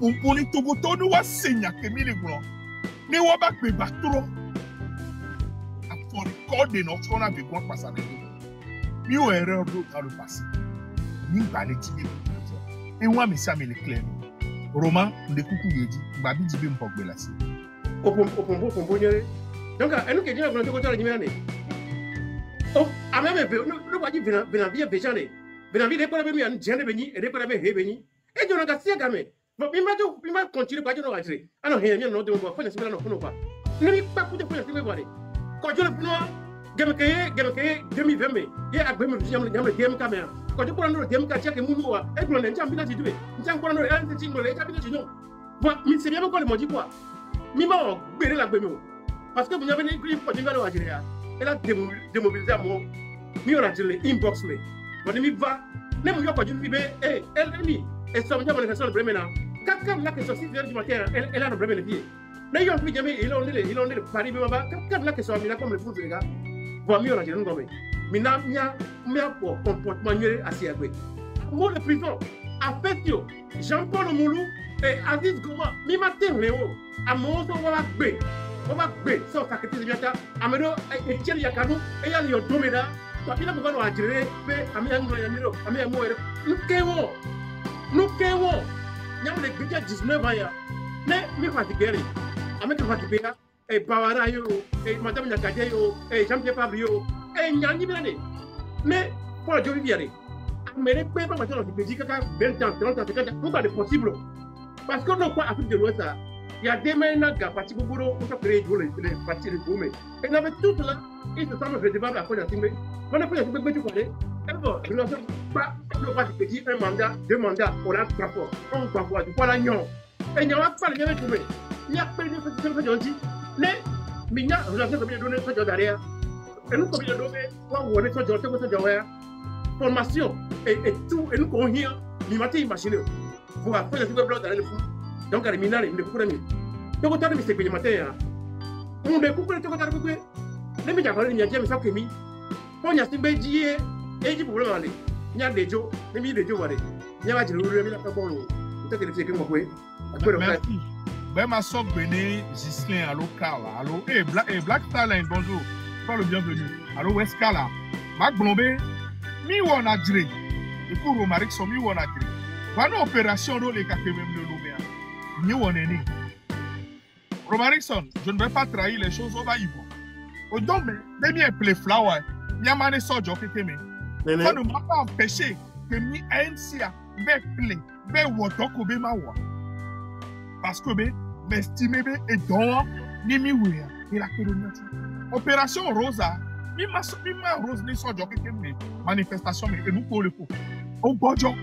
pomponi togoto ni wa senya kemi le gron. Ni wa ba pe batro. A for record de notre on a besoin pas ça. Ni o erreur dans le passé. Ni ba le tibi. Et moi me ça me le clair. Roman de coucou yedi, ba bi dibe mpogbe la si. Pompo nyere. Donc enu ke dina ko to la nyere ne. Oh, a même no ba di bena via bejane. Bena via ko be mi an jende beni e de ko be he beni. E jona ga sia game. Bo bi ma continue ba jona ga jire. Ano he mi no de mo fa na simela no ko no ba. Ni mi pa ku de ko na sibe bare. Ko jona no game ke 2020. Ye agbe mi nyam game camera. Ko de ko no game ka check mu wa. E ko na njam bi na ti dube. Njam ko no e ti ngo le ka bi na ti no. Bo mi se bien ko le mo di quoi. Mi ma gbere la gbe mi o. Parce que vous avez une grille pour dire elle a démobilisé à moi. Mi on a dit le inbox le. On mi va. Même moi quand je dis elle et ça me dit manifestation le problème là. Quand là que ça 6h du matin elle a le problème le pied. Mais ils ont plus jamais ils ont le Paris même là. Quand là que ça là comme le foot les gars. Bon mi on a dit non comme. Mina mia pour comportement mieux assez à quoi. Moi le prison a fait yo. Jean-Paul Moulou et Aziz Goma mi matin Léo. À mon son va gbe. On va gbe so sacrifice biata amedo e tiel yakanu e ya yo domeda to ina ko no ajire be amia no ya miro amia mo ere nukewo nyam le gbe 19 ans ya ne mi fatigere ame ko fatigera e bawara yo e madame nyakaje yo e Jean-Pierre Fabio e nyanyi bilane mais pour la jolie biare amere pe pas maintenant de petit kaka 20 ans 30 ans 50 ans pourquoi c'est possible parce que non quoi Afrique de l'Ouest ça. Il y a des mains qui parti pour créer les parties de Goumé. Et il y avait tout là, ils se sont redevables à faire des on a fait des trucs tu connais. Et bon, je ne sais pas, le parti petit, un mandat, 2 mandats, on a 3 fois. On va voir, tu vois la nion. Et il n'y a pas de bien Goumé. Il y a pas de bien fait gentil. Mais il y a relation comme il y a donné ce genre derrière. Et nous, comme il y a donné, on est ce genre formation et tout, et nous, qu'on y a, il m'a imaginé. Pour faire des trucs blancs dans le fou. Donc, à l'éminent, il ne peut pas me. Donc, on a mis ces pays matin. On ne peut pas te dire que les médias parlent de Niadia, mais ça que mi. On y a simbe dit et dit pour le aller. Il y a des jours, les milliers de jours. Il y a des jours, il y a des jours. Peut-être que c'est que moi, merci. Ben, ma soeur Bené, Gislain, allô, Carla, allô. Eh, Black Talent, bonjour. Pas le bienvenu. Allô, West Carla. Mac Blombe, mi ou on a diré. Et pour Romaric, son mi ou on a diré. Voilà l'opération de les cafés même de l'Oméa. Ni où on est né. Romarikson, je ne vais pas trahir les choses au Baïbo. Au donc, mais bien appelé Flower, Yamane Sojo Keteme. Ça ne m'a pas empêché que mi ANC be play, be wotoko be mawa. Parce que m'estime et donc, ni mi ouya, et la péronation. Opération Rosa, mi ma Rose ni Sojo Keteme. Manifestation, mais nous pour le coup. Au Bojo.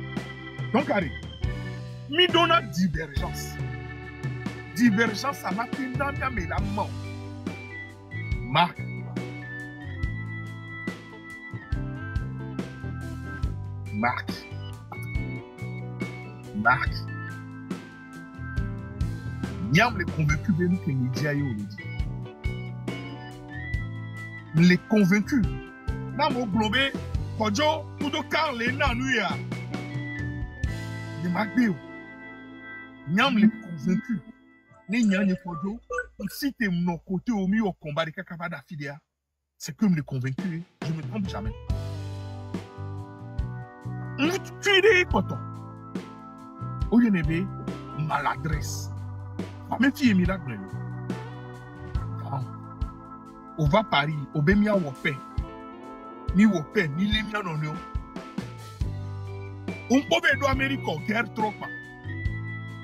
Donc, allez, mi donne divergence. Divergence, ça m'a fait dans la mort. Marc. Niam les convaincus de nous que les médias y ont dit. Les convaincus. Nam au globé, Kodjo, Kudo Karl, les Nanouya. Les Magbéo. Niam les convaincus. Les Niam les Kodjo, si t'es mon côté au milieu au combat de Kakabada Fidea, c'est comme les convaincus, je ne me trompe jamais. Tu es coton. Au lieu de maladresse. Même si il est là, on va Paris, au Bémia Wopé. Ni Wopé, ni les miens non. On peut aller à l'Amérique, guerre trop pas.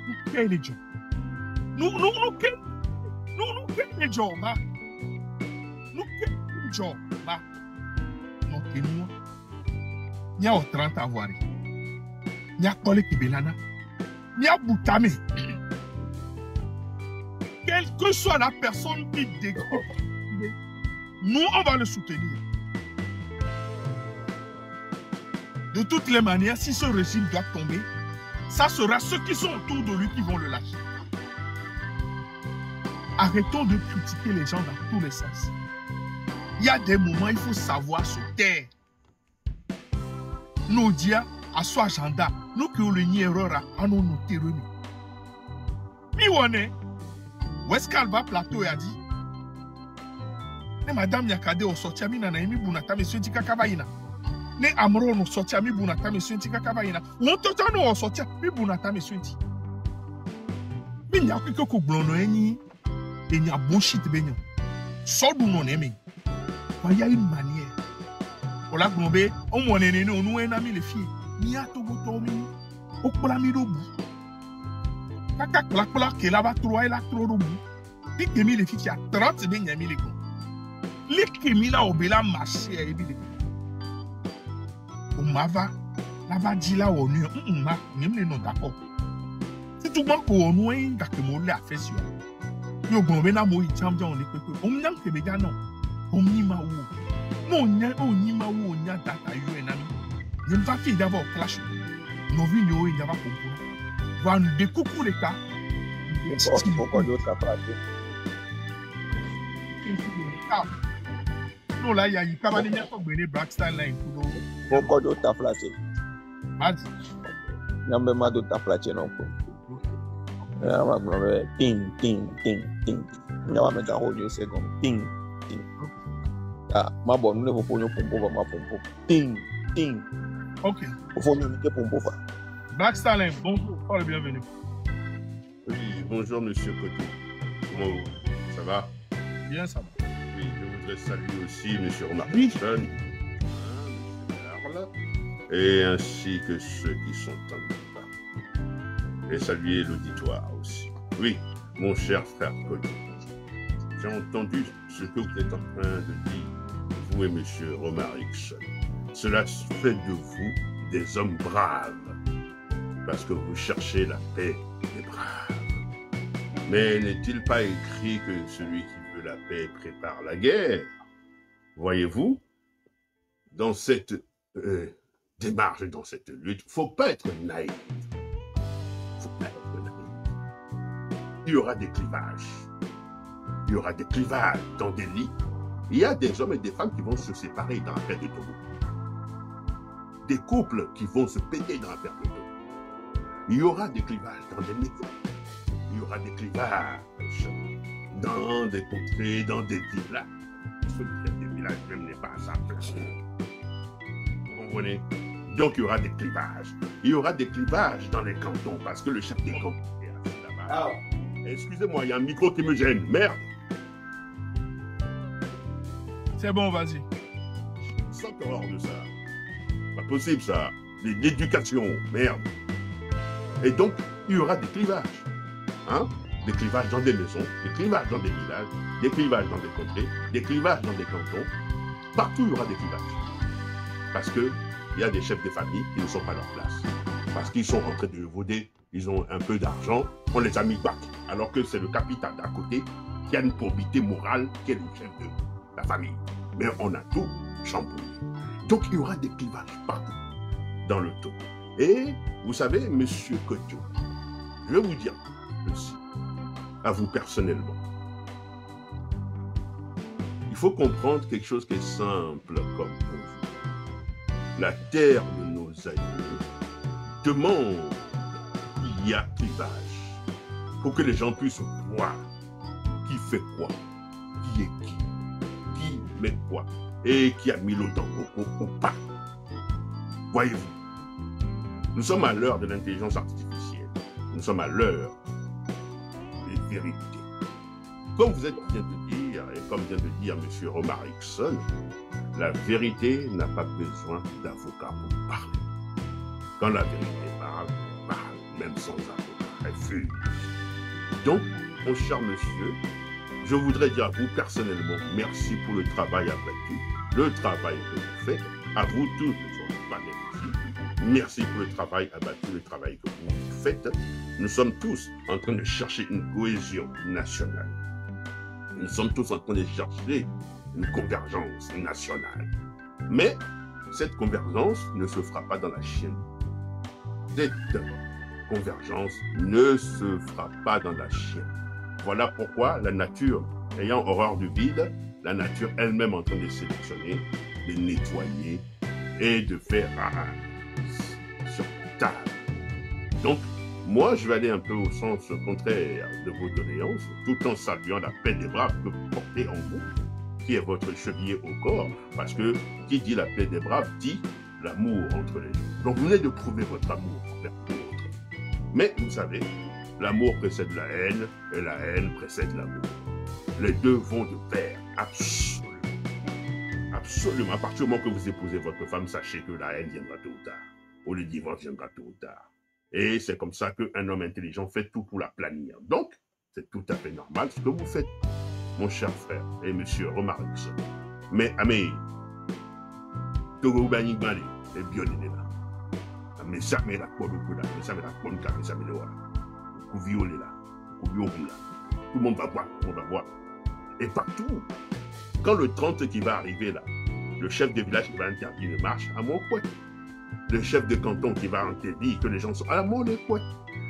Nous, quel est le job? Nous, quel est le job? Nous, quel est le job? Non, t'es nous. Il y a 30 avoirs. Il y a Kole Kibelana. Il y a Boutame. Quelle que soit la personne qui dégoûte, nous, on va le soutenir. De toutes les manières, si ce régime doit tomber, ça sera ceux qui sont autour de lui qui vont le lâcher. Arrêtons de critiquer les gens dans tous les sens. Il y a des moments, il faut savoir se taire. Nous disons à son agenda, nous qui avons une erreur à nous terroriser. Mi wane, Wescal va plateau ya dit. Ne madame Yakade o sorti ami na imi bunata me swenti kakabaina. Ne amro no sorti ami bunata me swenti kakabaina. Won tota no o sorti mi bunata me swenti. Mi nya kwiko ko gblono enyi enya bullshit benyo. So du no neme. Wa ya une manière. Ola gblobe o mo nene no nu ena mi le fie. Ni atogo to mi. O kpola mi do bu. Kaka kpola ke la ba tro la tro do bu. Pi ke mi le fie a 30 ben nya mi le ko. Les criminels au Béla marché évidemment. On m'a va dit là on m'a même les non d'accord. Si tout le monde qu'on nous est d'accord on l'a fait sur. Yo bon ben na mo itam on est quoi. On n'aime que béga non. On n'y ma ou. Non on n'y ma ou on y a data yo en ami. Je ne vais pas d'abord clash. Nos vies yo il y a pas pour. Voir des coucou les cas. Pourquoi d'autres à prater? Non, là, il y a une camarade qui a gagné Blackstyle là. Pourquoi d'autres à placer? Vas-y. Il y a même d'autres à placer non plus. Il y a même ting. Il y a même un audio second. Ting. Ah, ma bonne, nous ne pouvons pas pomper ma pompe. Ting. Ok. Il faut nous mettre pompe. Blackstyle, bonjour, pas le bienvenu. Oui, bonjour Monsieur Coteau. Comment vous? Ça va? Bien, ça va. Oui, je voudrais saluer aussi Monsieur Romarson, Monsieur Merle, et ainsi que ceux qui sont en bas. Et saluer l'auditoire aussi. Oui, mon cher frère Coteau, j'ai entendu ce que vous êtes en train de dire, vous et Monsieur Romarson. Cela fait de vous des hommes braves, parce que vous cherchez la paix des braves. Mais n'est-il pas écrit que celui qui veut la paix prépare la guerre? Voyez-vous, dans cette démarche, dans cette lutte, il ne faut pas être naïf. Il y aura des clivages. Il y aura des clivages dans des lits. Il y a des hommes et des femmes qui vont se séparer dans l'affaire de Togo. Des couples qui vont se péter dans l'affaire de Togo. Il y aura des clivages dans des maisons. Il y aura des clivages dans des contrées, dans des villages. Des villages même n'est pas à sa place. Vous comprenez? Donc il y aura des clivages. Il y aura des clivages dans les cantons parce que le chef des cantons est assis là-bas. Excusez-moi, il y a un micro qui me gêne. Merde. C'est bon, vas-y. Sans horreur de ça. Pas possible ça. L'éducation, merde. Et donc, il y aura des clivages. Hein? Des clivages dans des maisons, des clivages dans des villages, des clivages dans des contrées, des clivages dans des cantons. Partout, il y aura des clivages. Parce qu'il y a des chefs de famille qui ne sont pas à leur place. Parce qu'ils sont en train de voter, ils ont un peu d'argent, on les a mis back. Alors que c'est le capital d'à côté qui a une probité morale qui est le chef de la famille. Mais on a tout chamboulé. Donc, il y aura des clivages partout dans le Togo. Et, vous savez, Monsieur Coteau, je vais vous dire aussi, à vous personnellement, il faut comprendre quelque chose qui est simple comme pour vous. La terre de nos aïeux demande qu'il y a clivage pour que les gens puissent voir qui fait quoi, qui est qui met quoi, et qui a mis l'eau dans le coco ou pas. Voyez-vous, nous sommes à l'heure de l'intelligence artificielle. Nous sommes à l'heure des vérités. Comme vous êtes bien de dire, et comme vient de dire M. Romarson, la vérité n'a pas besoin d'avocat pour parler. Quand la vérité parle, même sans avocat. Elle fuit. Donc, mon cher monsieur, je voudrais dire à vous personnellement, merci pour le travail abattu, le travail que vous faites, à vous tous de votre panel ici. Merci pour le travail abattu, le travail que vous faites. Nous sommes tous en train de chercher une cohésion nationale. Nous sommes tous en train de chercher une convergence nationale. Mais cette convergence ne se fera pas dans la chienne. Cette convergence ne se fera pas dans la chienne. Voilà pourquoi la nature, ayant horreur du vide, la nature elle-même en train de sélectionner, de nettoyer et de faire sur table. Donc, Moi, je vais aller un peu au sens contraire de vos doléances, tout en saluant la paix des braves que vous portez en vous, qui est votre chevalier au corps, parce que qui dit la paix des braves dit l'amour entre les gens. Donc vous venez de prouver votre amour envers l'autre. Mais vous savez, l'amour précède la haine, et la haine précède l'amour. Les deux vont de pair, absolument. Absolument. À partir du moment que vous épousez votre femme, sachez que la haine viendra tôt ou tard, ou le divorce viendra tôt ou tard. Et c'est comme ça qu'un homme intelligent fait tout pour la planir. Donc, c'est tout à fait normal ce que vous faites, mon cher frère et monsieur remarque ça. Mais, Togo Bani Mali, et bien il est là. Mais ça met la pomme là, mais ça met la pomme là, mais ça met le là. Vous violez là, vous violez là. Tout le monde va boire, tout le monde va boire. Et partout, quand le 30 qui va arriver là, le chef de village qui va interdire une marche à mon coin, le chef de canton qui va interdire que les gens sont à mon coin,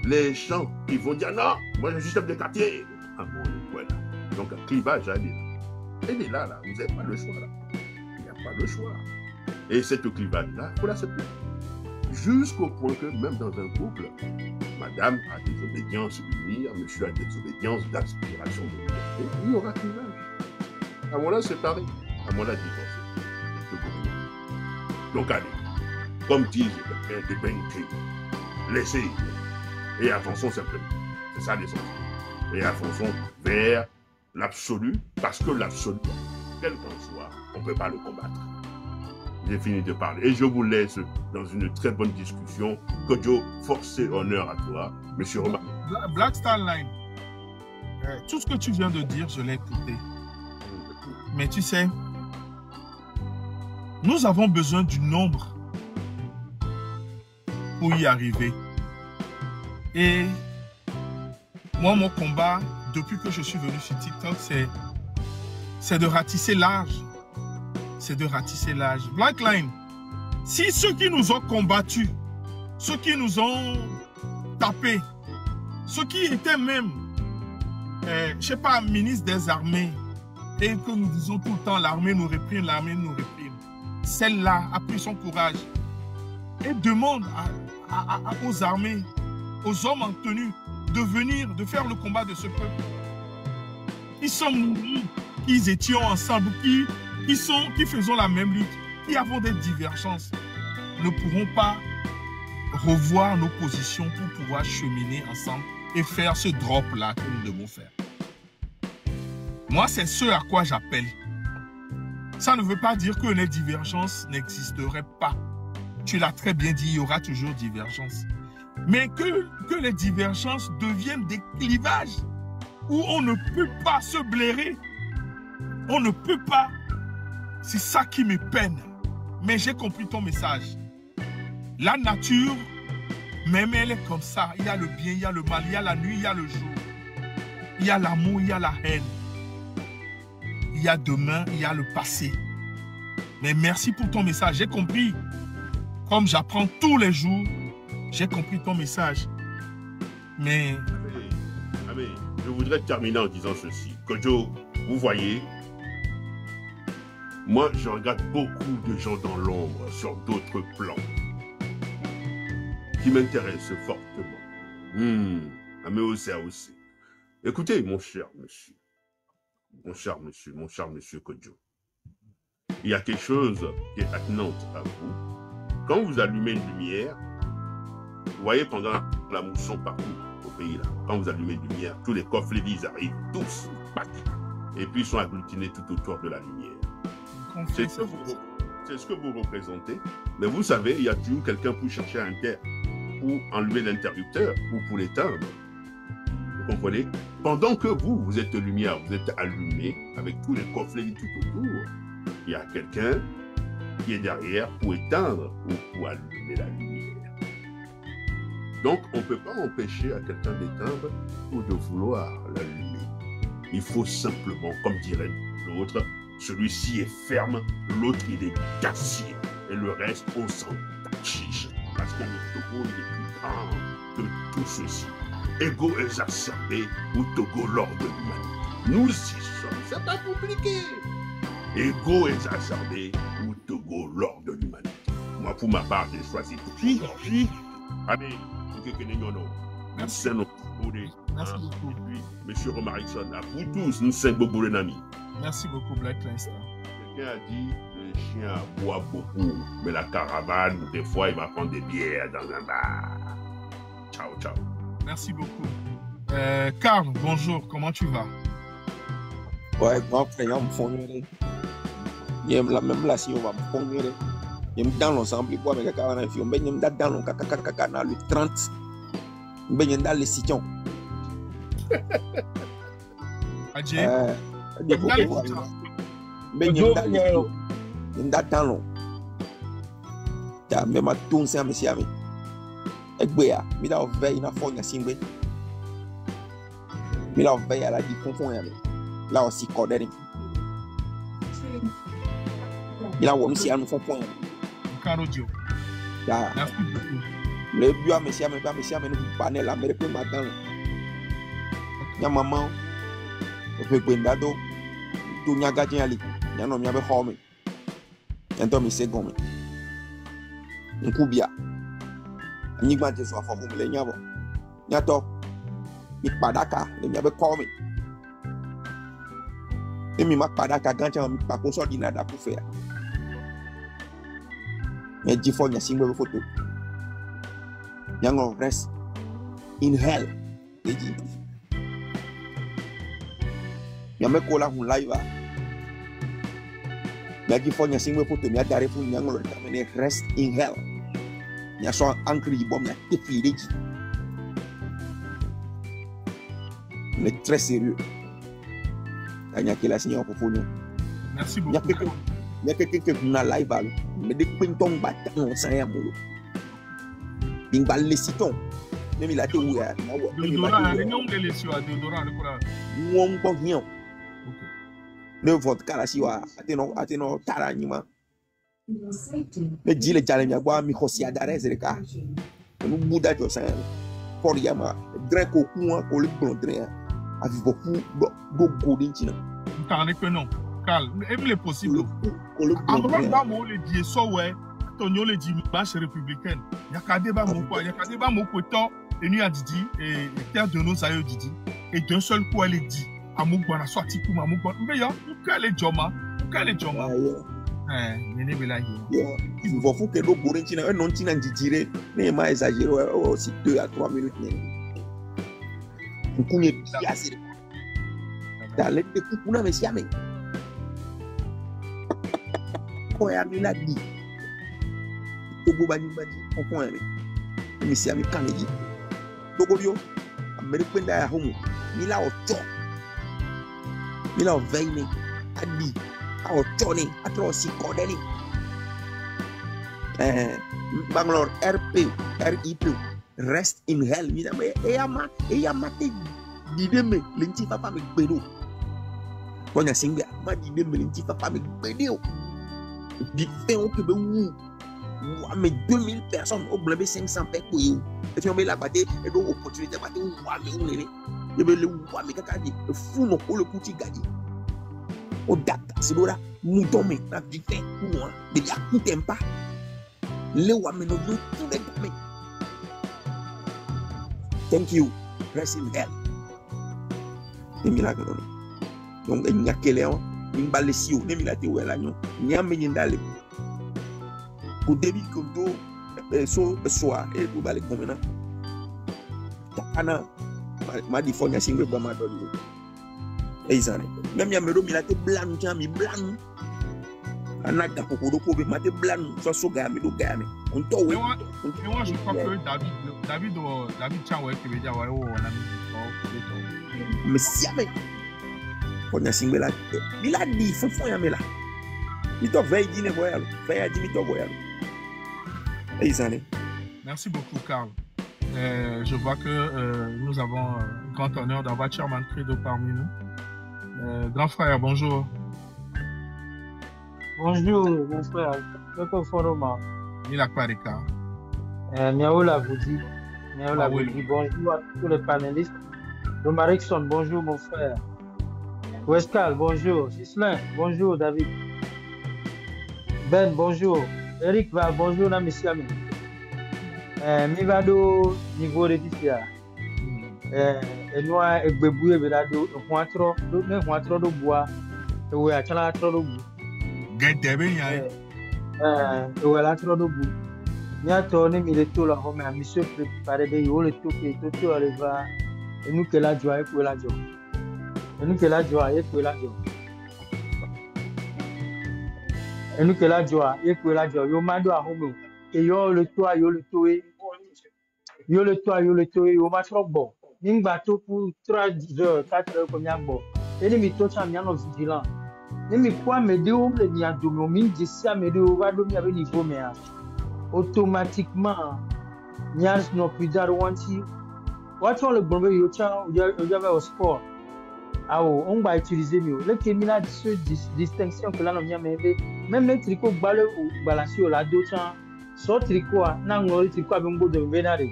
les gens qui vont dire non, moi je suis chef de quartier, à mon coin là. Donc un clivage à aller là. Elle est là, là, vous n'avez pas le choix là. Il n'y a pas le choix. Et cette clivage là, il faut l'accepter. Jusqu'au point que même dans un couple, madame a des obédiences unies, monsieur a des obédiences d'aspiration de liberté, il y aura clivage. À mon là séparé, à mon là divorcé. Donc allez, comme disent les banquiers, laissez et avançons simplement. C'est ça l'essentiel. Et avançons vers l'absolu, parce que l'absolu, quel qu'en soit, on ne peut pas le combattre. J'ai fini de parler. Et je vous laisse dans une très bonne discussion. Kodjo, force et honneur à toi, monsieur Romain. Black Star Line, tout ce que tu viens de dire, je l'ai écouté. Mais tu sais, nous avons besoin du nombre pour y arriver. Et moi, mon combat, depuis que je suis venu sur TikTok, c'est de ratisser l'âge. C'est de ratisser l'âge. Black Line, si ceux qui nous ont combattus, ceux qui nous ont tapés, ceux qui étaient même, je ne sais pas, ministre des armées, et que nous disons tout le temps, l'armée nous réprime, l'armée nous réprime. Celle-là a pris son courage et demande aux armées, aux hommes en tenue, de venir, de faire le combat de ce peuple. Qui sommes nous, qui étions ensemble, qui faisons la même lutte, qui avons des divergences, ne pourrons pas revoir nos positions pour pouvoir cheminer ensemble et faire ce drop-là que nous devons faire. Moi, c'est ce à quoi j'appelle. Ça ne veut pas dire que les divergences n'existeraient pas. Tu l'as très bien dit, il y aura toujours divergences. Mais que les divergences deviennent des clivages où on ne peut pas se blairer. On ne peut pas. C'est ça qui me peine. Mais j'ai compris ton message. La nature, même elle est comme ça. Il y a le bien, il y a le mal, il y a la nuit, il y a le jour. Il y a l'amour, il y a la haine. Il y a demain, il y a le passé. Mais merci pour ton message. J'ai compris. Comme j'apprends tous les jours, j'ai compris ton message. Mais... je voudrais terminer en disant ceci. Kodjo, vous voyez, moi, je regarde beaucoup de gens dans l'ombre sur d'autres plans qui m'intéressent fortement. aussi. Écoutez, mon cher monsieur Kodjo, il y a quelque chose qui est attenante à vous. Quand vous allumez une lumière, vous voyez pendant la mousson partout au pays là, quand vous allumez une lumière, tous les coffres ils arrivent tous, pac, et puis ils sont agglutinés tout autour de la lumière. C'est ce que vous représentez. Mais vous savez, il y a toujours quelqu'un pour chercher un terre, pour enlever l'interrupteur ou pour l'éteindre. Vous comprenez? Pendant que vous êtes lumière, vous êtes allumé avec tous les coffres tout autour, il y a quelqu'un qui est derrière pour éteindre ou pour allumer la lumière. Donc, on ne peut pas empêcher à quelqu'un d'éteindre ou de vouloir l'allumer. Il faut simplement, comme dirait l'autre, celui-ci est ferme, l'autre il est d'acier. Et le reste, on s'en chiche. Parce que le Togo, il est plus grand que tout ceci. Égo exacerbé ou Togo lors de l'humanité. Nous y sommes, c'est pas compliqué. Égo exacerbé ou Togo lors de l'humanité. Moi, pour ma part, j'ai choisi tout. Merci. Merci beaucoup. Et puis, monsieur Romarickson, à vous tous, nous sommes beaucoup d'amis. Merci beaucoup, Black Leinster. Quelqu'un a dit le chien boit beaucoup, mais la caravane, des fois, il va prendre des bières dans un bar. Ciao, ciao. Merci beaucoup. Karl, bonjour, comment tu vas? Ouais, grand frère, on me fournit. Il y a la même là, si on va me fournir. Il y a dans l'ensemble, il boit, mais quand on a fait, on baigne dans le caca, le 30. On baigne dans les sitons. Adjé? Ndatano ta mema tunse amesi ami egbea mi da veille na fonya singbe mi da veille ala di fonfon yami la aussi koderi mi la wo mi si anu fonfon yami Karodio. ya Merci beaucoup. le bio amesi ami no panel la mere pe madan ya mama o pe gbendado tu nyaga jali ya no mi abe home ento mi se gomi nkubia anyigba je so afọ mumle nyabo nyato mi padaka le mi abe call me emi ma padaka gancha mi pa ko so di nada ku fe me ji fo nya singwe photo yango rest in hell eji ya me ko la hun live ya ji fo nya singwe photo mi adare fu nyango le tamene rest in hell ya so ankri bom ya tefi reji on est très sérieux anya kila sinya ko fonyo Merci beaucoup. Il y a quelqu'un qui est live, mais des pintons battants, ça y est, molo. Il va les citons. Même il a été ouvert. Deodorant, les noms de l'essieu, deodorant, le courage. Nous on rien. Le vote car si wa ateno taranima. Mais dit les jalem ya boa mi khosia darez le ka. Nous bouda jo ça. Pour yama, draco kuwa ko le blondre. Avec beaucoup go godinchina. T'en es que non. Carl, il est possible. Avant de le dire, so ouais, Tonio le dit, marche républicaine. Il y a qu'à débat mon quoi, il y a qu'à débat mon coton, et nous a dit, et terre de nos aïeux dit, et d'un seul coup elle est dit, à mon bon, à soit petit à mon bon, mais y'a, quel est Joma, quel est Joma. Néné Belaye. Il faut que l'eau bourrine, un non tina dit, mais m'a exagéré aussi 2 à 3 minutes. Vous pouvez bien assez. Dans les coups, on a messieurs. Ya mi la di togo ba konfon ame mi si ami kaneji togo bio ameri kwenda ya homo mi la ocho mi la veine adi a ocho ni atro si kodeni Bangalore RIP rest in hell mi na me eyama te dideme lenti papa me gbedo bonya singa ma dideme lenti papa me gbedo. Dit fait on peut mais 2000 personnes au blabé 500 per pour you et puis on met la batte et donc opportunité batte ou mais on est et ben le mais kaka dit fou non pour le petit gadi au data c'est là mouton mais na dit fait pour moi de ya coûte pas le wa mais no tout les mais thank you rest in hell et milagre donc il y a quel une balle si ou même il a été où elle a non n'y a mené d'aller pour début comme tout soir et pour balle comme maintenant ana ma dit faut n'y a single pas ma donne et ils en même y a me il a été blanc tu as mis blanc ana da pour ko ma été blanc soit so gami do gami on to oui moi je crois que David Chawe qui veut dire ouais on a mis mais si jamais on a single là il a dit faut ya me là il to veille dîner voyalo veille dîner to voyalo et ils en merci beaucoup Karl. Je vois que nous avons le grand honneur d'avoir Chairman Credo parmi nous. Grand frère, bonjour. Bonjour, mon frère. Quelques format. Il a pas de cas. Niaoula vous dit. Bonjour à tous les panélistes. Romarickson, bonjour, mon frère. Wescal, bonjour. Gislain, bonjour, David. Ben, bonjour. Eric Val, bonjour, Namissiami. Mivado, niveau de Difia. et nous a béboué belado huatro ne huatro do bois et ouais à chala tro do bout Gete be nya. et ouais la tro do bout nya to ne mi le to la home à monsieur préparé be yo le to que to arriva et nous que la joie et pour la joie et nous que la joie et pour la joie et nous que la joie et pour la joie yo mando à home et yo le toit yo le toé yo le toit yo ma trop bon nimba to pour 3 heures 4 heures comme yambo et ni mi to cha mi no vigilant ni mi kwa me de o le mi adomo mi di sia me de o va do mi avec niveau mais automatiquement nyars no pidar wanti what on le bombe yo cha yo va au sport awo on va utiliser mieux le kémina distinction que là no mi même le tricot balle ou balancer la do cha so tricot na ngori tricot be ngo de venare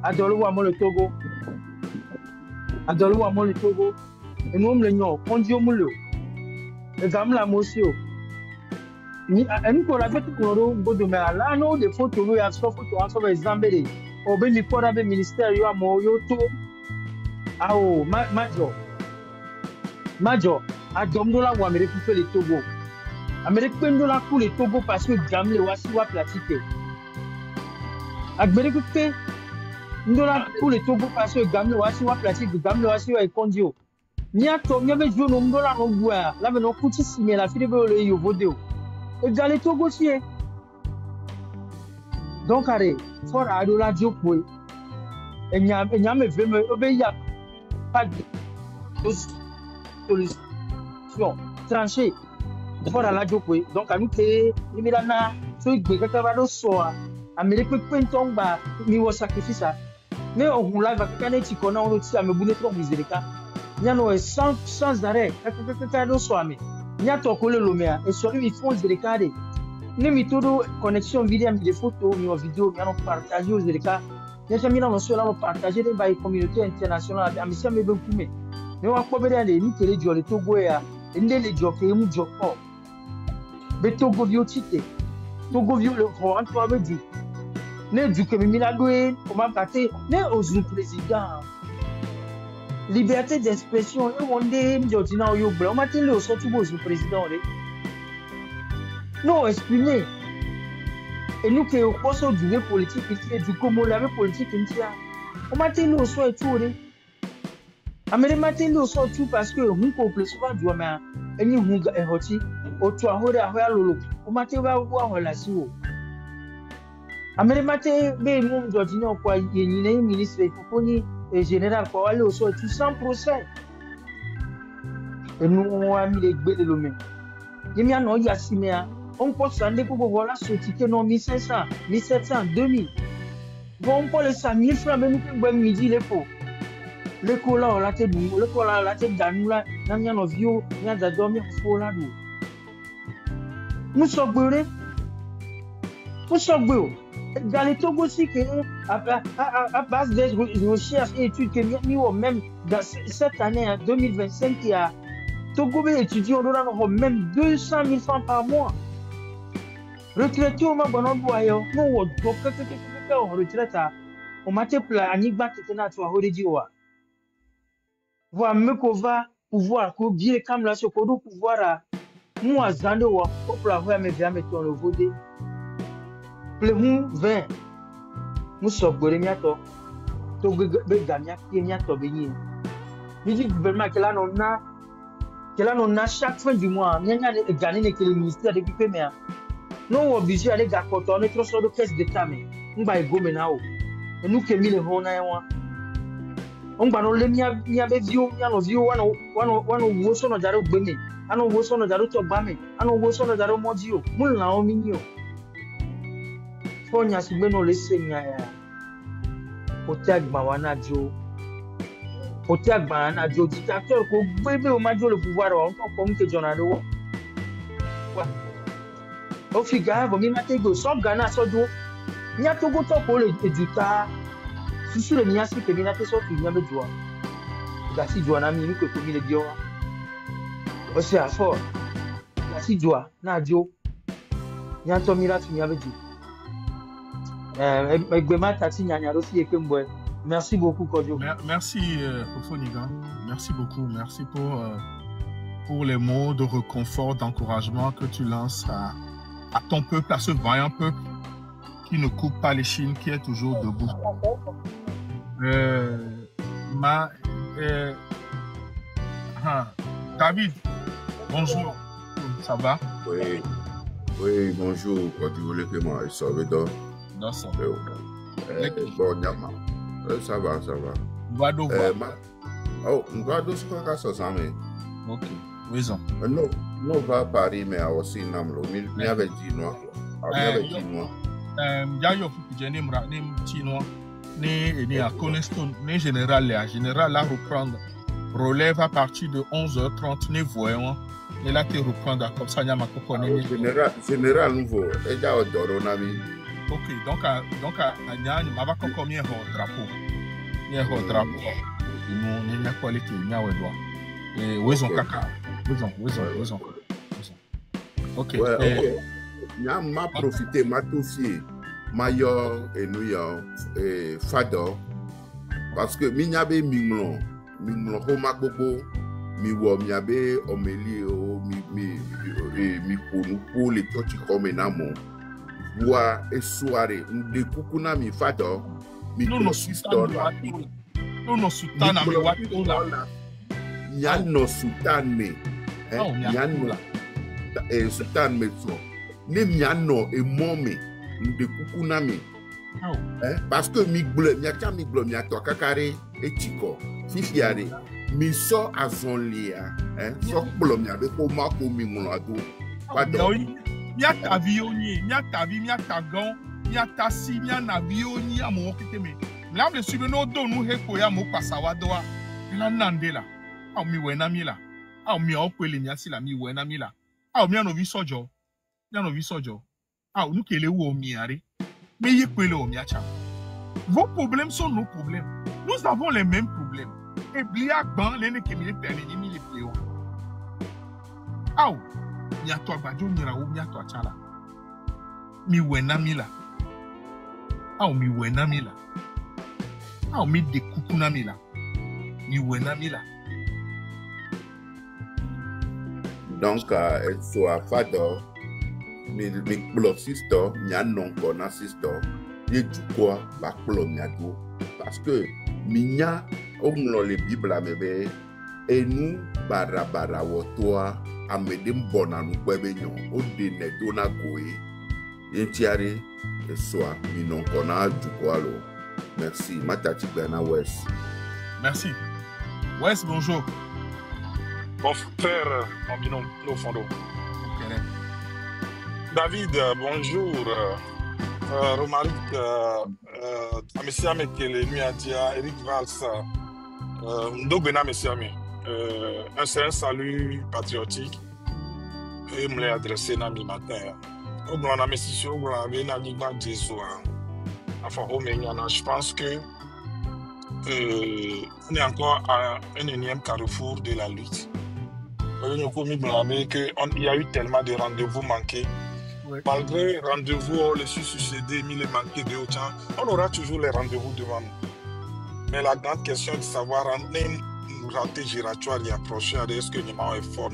adolo wa mo le Togo et nous le nyon kondio mo le e gamla mo si o ni en ko la betu ko ro ngo de mais là no de photo no ya so photo en so be zambere o be mi ko da be ministère yo amo yo to awo major adomdo la wa Amérique pour le Togo Amérique pendo la pour le Togo parce que gamle wa si wa pratique Amérique pe ndola pour le Togo parce que gamle wa si wa pratique gamle wa si wa kondio ni ato mi be jo no ndola no bua la be no kuti sime la fi de be le yo vodeo e gale Togo si e donc are for ado la jo po e nya me ve me obe ya pas de solution tranché for la jo po donc anu ke ni mi na so igbe kaka ba do so Amérique penton ba mi wo sacrifice mais on live avec un petit qu'on a on aussi à me bouler trop miséricorde il y a no sans arrêt kaka do so ame il y a to ko le lomea et sur lui font miséricorde ne mi todo connexion vidéo mi des photos mi vidéo mi on partager aux miséricorde il y a mis dans sur là on partager des ba communauté internationale ami ça me be kume ne wa ko be de ni tele jo le Togo ya ndele jo ke mu jo ko be Togo vio tite Togo vio le grand toi be dit ne du que mi la doué comment partir ne aux président liberté d'expression et on dit m'jodina yo blanc matin le sorti au président non exprimer et nous que au poste du politique et du comme la politique intia on matin le so et tout amere matin le so tout parce que on couple souvent du mais et ni hunga et hoti o to ahore ahoya lolo on matin va voir relation amere matin be mu jodina kwa yenine ministre fofoni et général kwa wale so tout 100% et nous on a mis les gbé de l'homme yemi ano yasimea on peut s'en pour voilà ce ticket non 1500 1700 2000 bon pour les 5000 francs même que midi les faux le cola on la te bu le cola la te danula na nya no vio nya da dormir faux là do nous so gbere dans les Togo aussi que à base de recherches et études que nous même dans cette année 2025 il y a Togo étudiants on a même 200 000 francs par mois retraité au Mabono Boyo non donc que on retraite on m'a te pla anigba que na to horedi wa voir me ko va pouvoir ko bien comme là ce ko do pouvoir nous azando wa ko pla ho me via meto le vodé plehun 20 nous sobore miato to be gamia ki miato be ni ni dit gouvernement que là non na chaque fin du mois nyanya ne gagner que le ministère de PMA non obligé aller gakoto on est trop sur de caisse d'état mais ngba ego menao et nous que mille hona yawa on ba no le mia be view mia no view wano wo so no jaro gbemi ano wo so no jaro to gbami ano wo so no jaro modio mul na o minio fonya si gbeno le senya ya otagba wana jo dictateur ko gbebe o majo le pouvoir on ko mke jonado wa o figa bo mi mate go so Ghana so do nya Togo to ko le eduta susu le nya si ke mi na te so fi nya be joa ga si joa na mi ni ko mi le bio o se afo ga si joa na jo nya to mi ra tu nya be ju egbe mata ti nya ro si e ke mbo Merci beaucoup, Kodio. Merci, Fofonigan. Merci beaucoup. Merci pour les mots de réconfort, d'encouragement que tu lances à ton peuple, à ce vaillant peuple qui ne coupe pas les chines, qui est toujours debout. David, bonjour. Ça va? Oui, oui, bonjour. Quand tu voulais que moi, Salvador. Non, ça Bon, Nyama. Ça va, ça va. Guado, oh, Guado, c'est quoi ça, ça, mais? Ok, raison. Non, non, va à Paris, mais aussi, Namlo. Mais avec Dinois. Avec Dinois. Yayo, Fukijani, Mranim, Tinois, né à Cornerstone, né général, là, reprendre. Relève à partir de 11h30, né voyons. Et là, tu reprends comme ça, Nyama Kokone. Général nouveau, et là, Doronami. Ok, donc à Nyani, ma va combien de drapeau? Il y a un drapeau. Nous n'avons pas les qui n'y a pas de et où sont caca? Où sont? Ok. Nyam m'a profité, m'a tout fié. Mayor et New York et Fado. Parce que Minyabe Mimlon, Homa Bobo, Miwo Miabe, Omelio, mi pour les tochi comme enamo. Bois et soirée, de Kukuna mi Fado, mi non, sultan. Non, sultan, mi watola. Nyano sultan me. Nyano sultan me so. Ne miano et momé. De Kukuna me. Parce que mi bleu, mi a to kakare et chico. Fifiare. Mi so azonlia. So bleu mi a de koma ko mi molado. Pardon. Mia tavioni, mia tavi, mia tagon, mia tasi, mia navioni à mon kiteme. Là, le subeno do nous hekoya mo pasawadoa. La nandela. Ah mi wena mila. Ah mi opele mia sila mi wena mila. Ah mi anovi sojo. Mi anovi sojo. Ah nous kele ou omiare. Mais y pele omiacha. Vos problèmes sont nos problèmes. Nous avons les mêmes problèmes. Et blia ban l'ene kemile perni mi le pléo. Ah Miato abajo nyira wo miato achala. Mi wena mila. Mi wena mila. Mi de kukuna mila. Mi wena mila. Donc, so a Fado, mi bloc sister, mi a non kona sister, ye du quoi, ba klo mi a do. Parce que, mi nya, on le Bible a mebe, et nous, bara wotoa, a medem bona nous kwebenyo, o de ne dona goe, yentiare, et soit, mi non kona du quoi lo. Merci, Matati Bena West. Merci. West, bonjour. Mon frère, en binom, au fond d'eau. David, bonjour. Romaric, Amessiame Kele, lui a dit à Eric Valls, Ndobena Messiame, un salut patriotique, et me l'a adressé dans le matin. Au grand amessition, au grand aménagement des soirs. Enfin, je pense que on est encore à un énième carrefour de la lutte. Il y a eu tellement de rendez-vous manqués. Ouais. Malgré rendez-vous, les succédés, les manqués de haut temps, on aura toujours les rendez-vous devant nous. Mais la grande question est de savoir, nous rater giratoire et approcher, est-ce que nous avons un fort,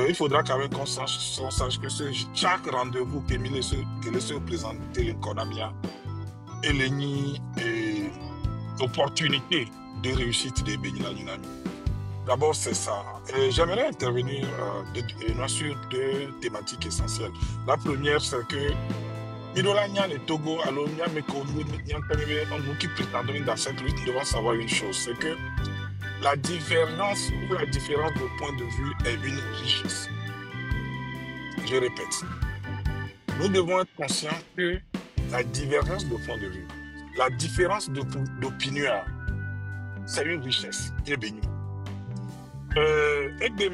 il faudra quand même qu'on sache que chaque rendez-vous que les représenter l'économie et les opportunités de réussite des Bénila Nunami. D'abord, c'est ça. J'aimerais intervenir sur deux thématiques essentielles. La première, c'est que Midolania et Togo, alors nous qui prétendons dans cette lutte, nous devons savoir une chose, c'est que la différence de point de vue est une richesse. Je répète, nous devons être conscients que la divergence de point de vue, la différence d'opinion, c'est une richesse qui est bénie. Et des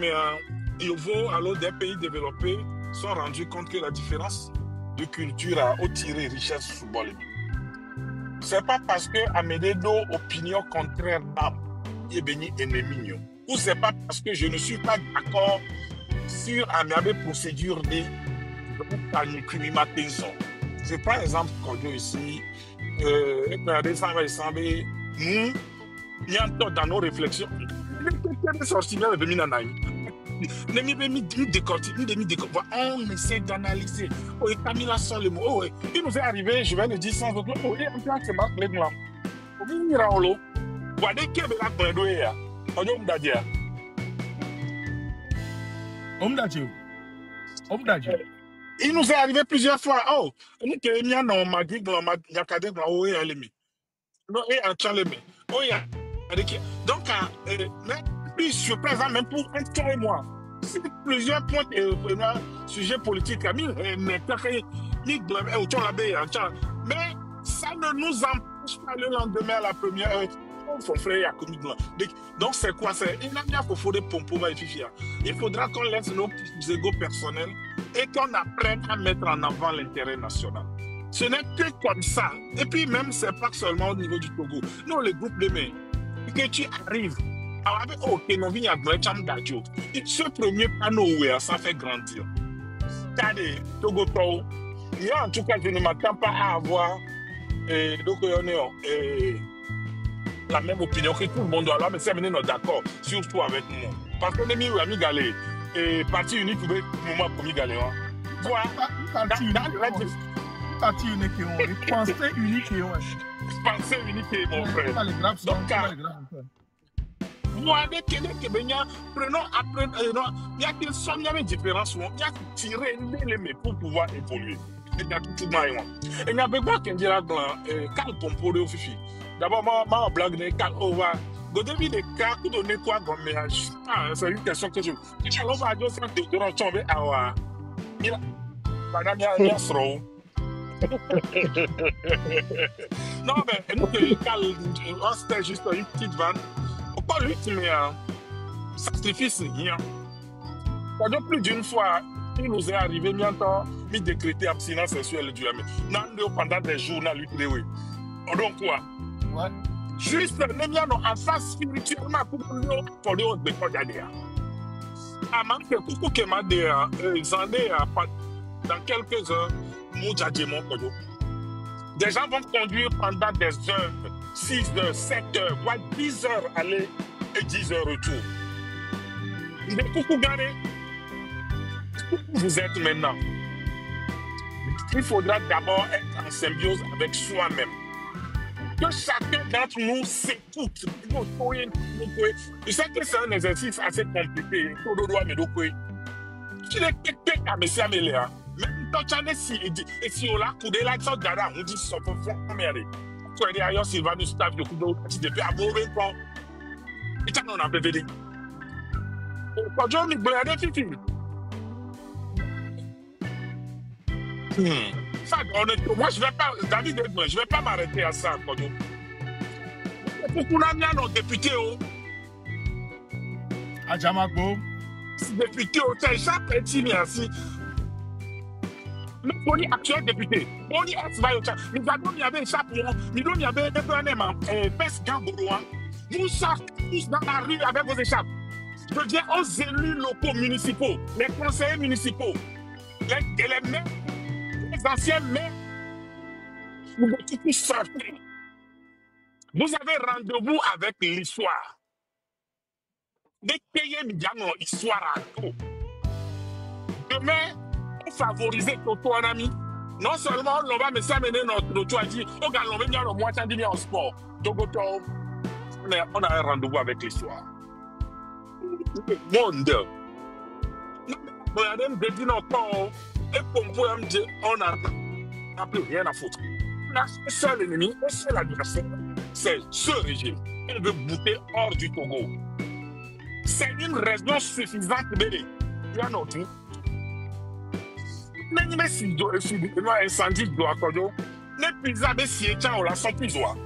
pays développés sont rendus compte que la différence de culture a tiré richesse sous bol. C'est pas parce que Amédédo opinion contraire d'âme est béni ennemi. Ou c'est pas parce que je ne suis pas d'accord sur la procédure de Je prends exemple Kodio ici. nous, il y a un temps dans nos réflexions. On essaie d'analyser. Oh, et Camilla sans le mot. Oh, il nous est arrivé, je vais le dire sans autre. Oh, il y a un plan qui marque les blancs. Oh, il y a un lot. Voilà qui est là pour le il nous est arrivé plusieurs fois. Oh, nous qui est non magi blanc, il y a cadé blanc, oh, il y a l'ennemi. Non, il y a un chalemi. Oh, il y a. Donc, puis je présente même pour un cas et moi. C'est plusieurs points sujets politiques. Mais ça ne nous empêche pas le lendemain à la première heure. Son frère a commis blanc. Donc, c'est quoi? Il faudra qu'on laisse nos égos personnels et qu'on apprenne à mettre en avant l'intérêt national. Ce n'est que comme ça. Et puis même, c'est pas seulement au niveau du Togo. Nous, les groupes de mains, que tu arrives, ce premier panneau, ça fait grandir. Togo, il y a en tout cas, je ne m'attends pas à avoir la même opinion que tout le monde doit avoir, mais c'est amené d'accord, surtout avec moi. Parce que les amis galés, et parti unique pour le moment pour galé. Voilà. Parti unique, pensée unique, pensée unique, mon frère. Donc, moi, prenons après, il y a une somme de différence, il y a tiré les pour pouvoir évoluer. Et il y a tout le monde. Et il y a besoin qu'on dise quand on peut le fifi. D'abord, ma blague n'est qu'à over. Au début des cas, vous donnez quoi comme ménage? C'est une question que je. On va dire ça, tu dois tomber à. Madame, il y a trop. Non, mais nous, c'était juste une petite vanne. Pas l'ultime sacrifice, rien. Pendant plus d'une fois, il nous est arrivé, il décréter abstinence sexuelle du ami. Pendant des jours, on a lutté. Donc, quoi? Ouais. Juste, nous avons en face spirituellement pour nous, de quoi d'ailleurs. Avant que coucou qui m'a dit, dans quelques heures, nous avons des gens vont conduire pendant des heures. 6 heures, 7 heures, 10 heures aller et 10 heures retour. Il est beaucoup garé. Vous êtes maintenant. Il faudra d'abord être en symbiose avec soi-même. Que chacun d'entre nous s'écoute. Je sais que c'est un exercice assez compliqué. Tu n'es pas mais c'est amélioré. Même quand tu as des si, et si on l'a coudé là, on dit ça pour faire améliorer. Tu es ailleurs, Sylvanus Staff, le coup de depuis à mauvais point. Et tu en as BVD. Quand je me blâme, fifi. Ça, moi, je ne vais pas, David, je ne vais pas m'arrêter à ça, Kodo. Pourquoi on a nos députés, Adjamago. Député, c'est chaque petit, merci. Mais on est actuel député. On est ex-vaillota. Nous avons mis avec chaperon. Nous avons mis avec des pes gambourois. Vous sortez tous dans la rue avec vos échappes. Je veux dire aux élus locaux municipaux, les conseillers municipaux, les maires, les anciens maires. Vous devez tous sortir. Vous avez rendez-vous avec l'histoire. Des pays médianos, histoire à tout. Demain, favoriser ton ami. Non seulement on va me s'amener notre toit dit, on va bien le moitié de en sport. Donc on a un rendez-vous avec l'histoire. Le monde. Regardez, me dit non pas et pour me dire on n'a plus rien à foutre. Un seul ennemi, un seul adversaire, c'est ce régime. On veut bouter hors du Togo. C'est une raison suffisante, bébé. Il y a notre. Mais si incendie doit accorder, les pizzas de sièges on la sortie doit.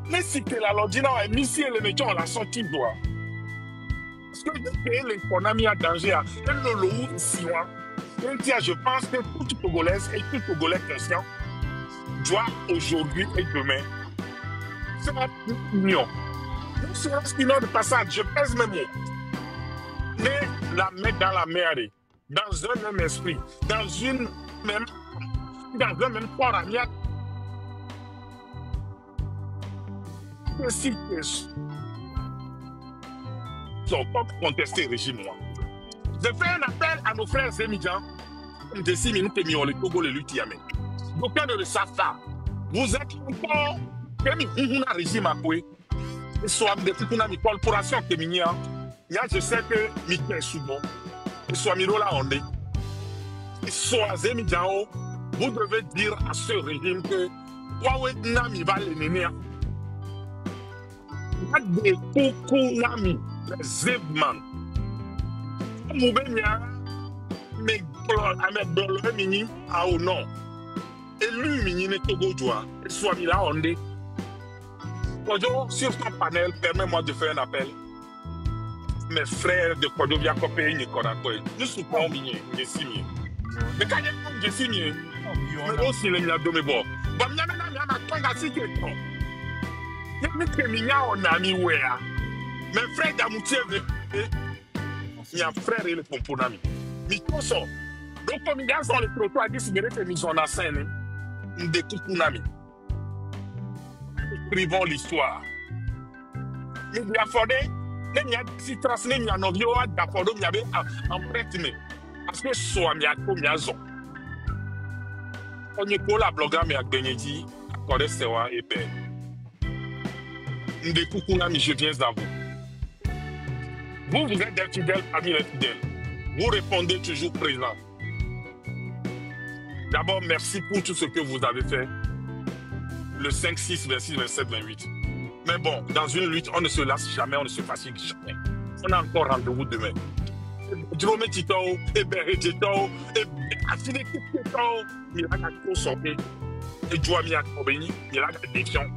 Mais si que la lodina est mise les métiers on la sortie doit. Parce que l'économie a danger, et le loup ici, je pense que tout Togolaise et tout Togolais conscient doit aujourd'hui et demain faire une union. Nous serons une heure de passage, je pèse mes mots. Mais la mettre dans la mer, dans un même esprit, dans un même corps amiable. si sont pas contester le régime, moi. Je fais un appel à nos frères émigrants, comme des 6 minutes et demi, le Togo, le Lutiamé. D'aucuns ne le savent pas. Vous êtes encore, comme un régime à quoi, soit depuis qu'on a mis corporation qui est je sais que Mickey Soubo, soit Mirola Ondé, soit Zémidiao, vous devez dire à ce régime que Huawei Nami va les néner. Il y a des Kukunami, les Zebman. Moubemia, mais avec Dolore Mini, ah ou non. Élu Mini ne Togo Joa, soit Mila Ondé. Kojo, sur ton panel, permets-moi de faire un appel. Mes frères de Kojo via Kopé, Nikorakoy. Nous soutenons Mini, je suis Mini. Mais quand je suis Mini, mais aussi les miens de mes bords. Bon, il y a un tonga si que ton. Il y a un Mini, on a mis Wea. Mes frères d'Amoutier, il y a un frère et le componami. Mais tout ça. Donc, comme il y a dans le trottoir, il y a des mises en scène. Des Kukunami. Écrivons l'histoire. Il y a fondé, il y a si transné, il y a un novio, il y a fondé, il y avait un prêt. Parce que soit il y a comme il y a zon. On y a la blogueur, mais il y a gagné dit, accordé Sewa et Père. Des Kukunami, je viens à vous. Vous êtes des fidèles parmi les fidèles. Vous répondez toujours présent. D'abord, merci pour tout ce que vous avez fait. Le 5, 6, 26, 27, 28. Mais bon, dans une lutte, on ne se lasse jamais, on ne se fatigue jamais. On a encore rendez-vous demain. Jerome Tito, et Beré Tito, et Affine Tito, il a tout sorti. Et Joami a Kobeni, il a la défiance.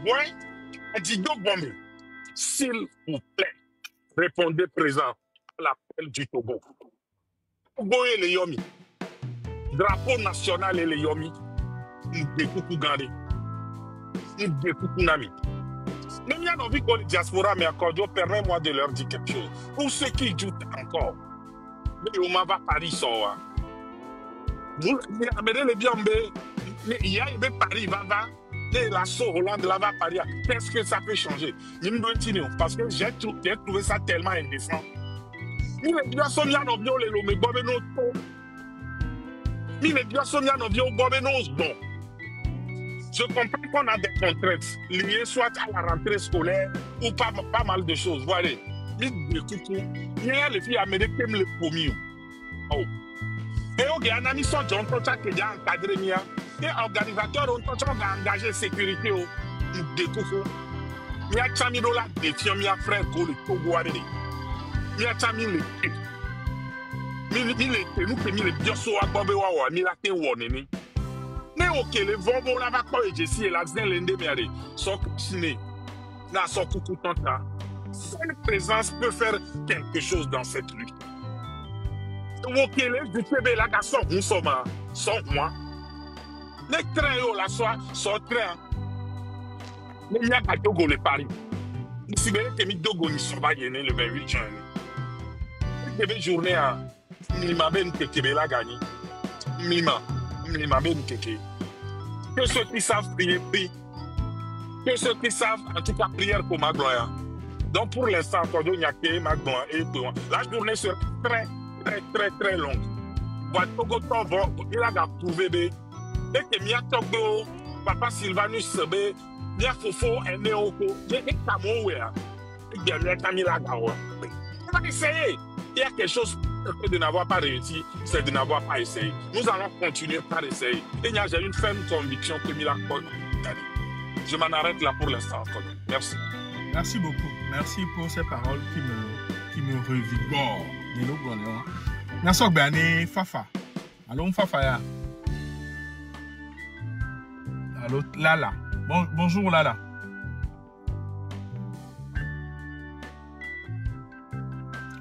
Ouais, Dido Bombe. S'il vous plaît, répondez présent à l'appel du Togo. Togo et les Yomi. Drapeau national et les Yomi. Des coucou gardés. Des coucou nami. Même il y a envie que les diaspora, mais encore, permets-moi de leur dire quelque chose. Pour ceux qui doutent encore, mais on va Paris, ça va. Vous regardez les biambés, il y a Paris, va. Et la Hollande là-bas, Paris, qu'est-ce que ça peut changer? Parce que j'ai trouvé ça tellement indécent. Il est bien son bien en viol et l'homme, bon. Je comprends qu'on a des contraintes liées soit à la rentrée scolaire ou pas mal de choses. Voilà. Il y a les filles américaines le premier. Oh. Et on a un ami qui est déjà encadré. Et organisateur, on a engagé sécurité au découvert. Il y a Chamino là, des filles, il y a frère qui le Togo. Il y a Chamino le nous qui mis les biosos à Bobewa, il a été warné. Mais ok, les vents là-bas, et Jessie et l'accent l'endé, mais sont ciné. Là, sont coucou tant là. Seule présence peut faire quelque chose dans cette lutte. Ok, les du Québec là, sont moi. Les trains là, sont trains. Mais il y a pas de Togo le Paris. Si vous avez mis Togo, ils sont pas gagné le 28 juin. Il y avait journée à Mlima Ben Keke la gagné. Mlima Ben Keke. Que ceux qui savent prier, prient. Que ceux qui savent, en tout cas, prier pour ma gloire. Donc pour l'instant, quand on y a que ma gloire et pour la journée sera très longue. Voilà, Togo il a prouvé et que Mia Togo, Papa Sylvanus Sebe, Mia Fofo, Eneoko, j'ai Kamoué. Il y a Camila Gawa. On va essayer. Il y a quelque chose de n'avoir pas réussi, c'est de n'avoir pas essayé. Nous allons continuer par essayer. Et j'ai une ferme conviction que Mila Kod gagne. Je m'en arrête là pour l'instant. Merci. Merci beaucoup. Merci pour ces paroles qui me revigorent. Merci beaucoup, Fafa. Allô, Fafa. Ya. Allô, Lala. Bonjour, Lala.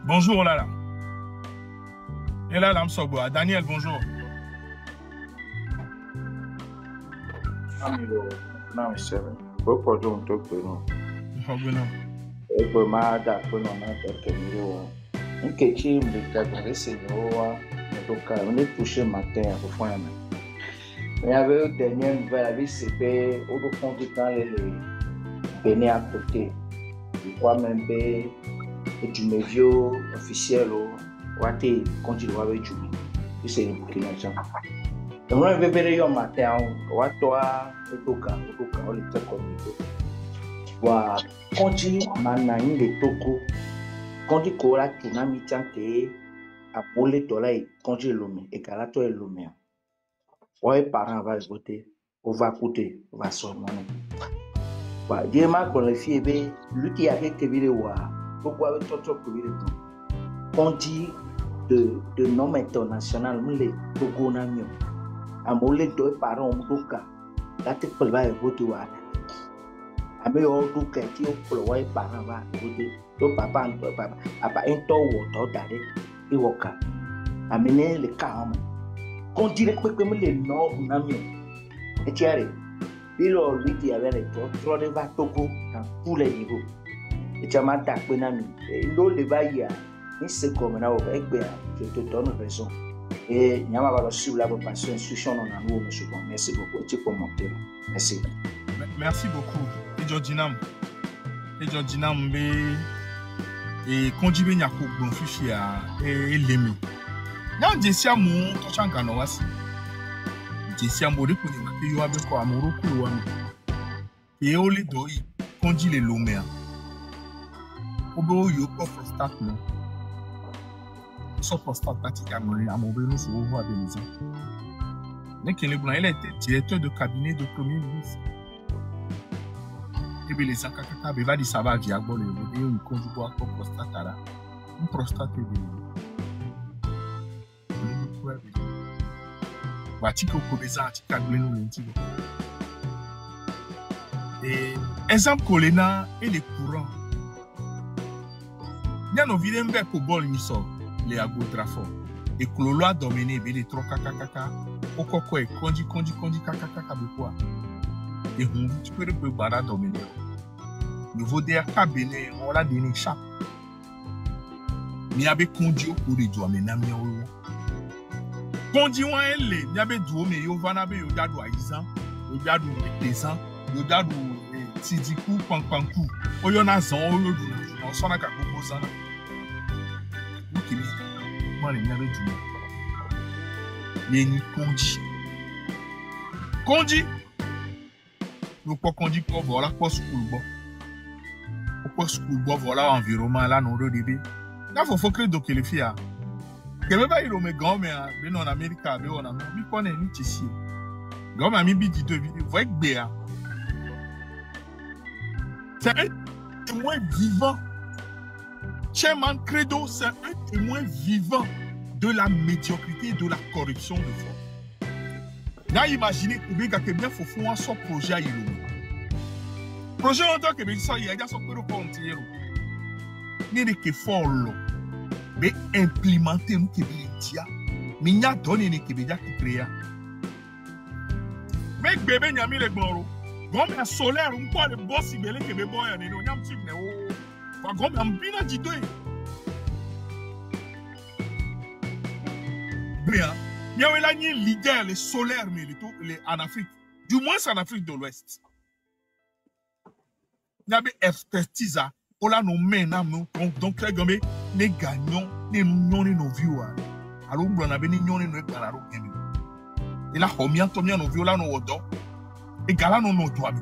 Bonjour, Lala. Et là, Lamsoboa. Daniel, bonjour. Amigo, non, c'est vrai. Pourquoi donc tu peux non? Non. Et pour ma date, on a quelques millions. Un ketchup, le cadre, c'est nous. Donc, on est touché matin, au fond. Mais il y avait une dernière nouvelle avec CP, au fond du temps, les Bénin à côté. Je crois même que du médio officiel, ou à tes continuer avec du c'est le Burkina Faso. Donc, on avait vérifié un matin, on a toi, on est très connu. Voilà, quand tu m'as dit le Togo, quand tu cours tu n'as mis tant que à voler toi là, quand tu l'homme, et qu'à la toi l'homme. Ouais, parents va voter, on va coûter, on va sortir. Voilà, Dieu m'a pour les filles, lui qui a été vidéo, pourquoi avec toi pour vidéo? Quand dit de nom international, les Togo n'amio, à moler deux parents au Toka, là tu peux le voter. Abe yo do ka ti o pro wa parents va voter, to papa apa ento wo to dare e woka. Amene le ka am. Kon dire pe me le no n'amio. Et tiare. Bilo lui ti avait les trop de va Togo dans tous les niveaux. Et tu m'as tapé n'ami. L'eau le va y a. Ni c'est comme na o egbe je te donne raison. Et nyama va suivre la passion institution on a nous monsieur. Merci beaucoup. Tu peux monter. Merci. Merci beaucoup. Et Dinam et Konjibe Nyako Bonfifia et Lemi. Nan Jessia Mon, Tochanganowasi. Jessia Mode pour les Matéo avec quoi Amoro Koulouami. Et Oli Doi, Konji les Lomea. Obo Yoko Prostate, non. So Prostate, pratiquement, à mon béni, c'est au revoir de maison. Nekele Blanc, il était directeur de cabinet de premier ministre. Et les akakaka beva di sava viagbo le vode un conjugo a prostate là un prostate de wa tiko ko beza tika glenu lentigo et exemple kolena et les courants bien no vide mbe ko bol ni so le ago trafo et klolo a dominé be les tro kakaka okoko e konji kakaka be quoi et tu peux le bara dominer. Niveau des cabinets, on l'a donné chaque. Mais il y avait conduit pour les doigts, mais n'a pas eu. Conduit on est là, il y avait deux, mais il y avait eu des doigts, il y avait des ans, il y avait des tidikou, pankou, il y en a zan, il y a des on s'en a qu'à beaucoup ça. Nous qui moi il y avait du. Mais ni conduit. Conduit. Nous pas conduit pour voilà pour school bon. Pourquoi school bon voilà environnement là non redébé. Là faut que donc les filles. Que même pas il me grand mais en Amérique mais on a mis connaît ni ici. Grand m'a mis bidi de vidéo voyez que c'est un témoin vivant. Chairman Credo, c'est un témoin vivant de la médiocrité et de la corruption de force. Là, imaginez que bien faut faire son projet à Yelo. Projet en tant que ça, il y a son peu pour entier. N'est que fort long, mais implémenter nous qui bien mais il y a donné une qui bien qui créa. Mais bébé n'y a mis les bons. Comme un solaire, on peut le boss il belé que bébé boy on est on y a un petit mais oh, pas comme un bien dit deux. Bien. Il y a un leader, les solaires, mais en Afrique, du moins en Afrique de l'Ouest. Il y a une expertise, on a nos mains, donc les gagnants, les nos vieux. Alors, on a des nos gagnants. Et là, on a des nos vieux, là, nos odons, et là, nos doigts.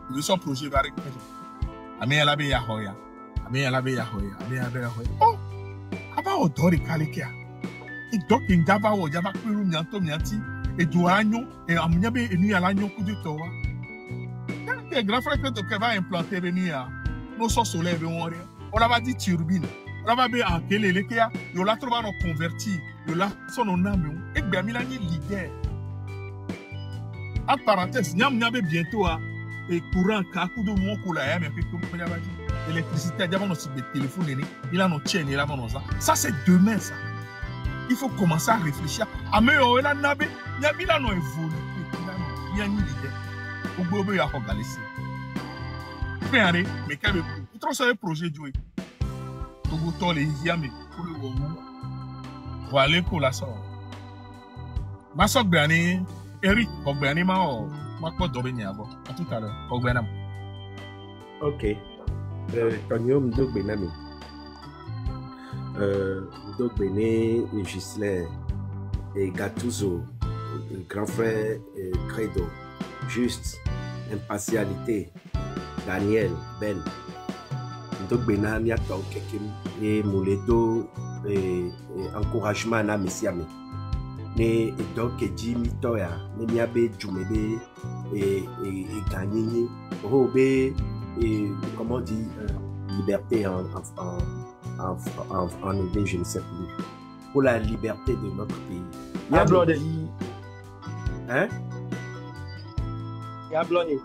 Le son projet va récupérer. Amé la beya hoya. Amé la beya hoya. Amé la beya hoya. Oh! Aba odori kalekia. Et donc, il y a un peu de temps, et du agneau, et un peu de l'agneau coup de toa. Quand les grands frères qui va implanter nos solaires, on va dit turbine. On va dire à quel est le cas, on l'a trouvé converti, on l'a son nom, et bien, il a dit leader. En parenthèse, il y a bientôt et courant, coup de mon coup là, mais l'électricité, il y a des téléphones, il y a nos chaînes, il y a nos ça. Ça, c'est demain, ça. Il faut commencer à réfléchir. À me il y a nabe, il y a mis évolué, il y a une idée. Au globe, il y a regardé ça. Mais quand même, il transfère un projet de jouer. Tout le temps, les yams, pour le moment, pour aller pour la sorte. Ma Sogbeani, Eric, Ogbeani, ma quoi d'Obeniabo. À tout à l'heure, Ogbenam. Ok. Tonyom Dogbenami. Dogbene, Gislain et Gattuso, grand frère Credo, Juste, Impartialité, Daniel, Ben. Dogbena, Niaton Kekim, et Mouledo, et encouragement à Messiame. Ne donc Jimmy Toya, ne Miabe Jumebe, et gagné, Robe, et comment on dit, liberté en anglais, je ne sais plus. Pour la liberté de notre pays. Ablodé. Hein? Ablodé.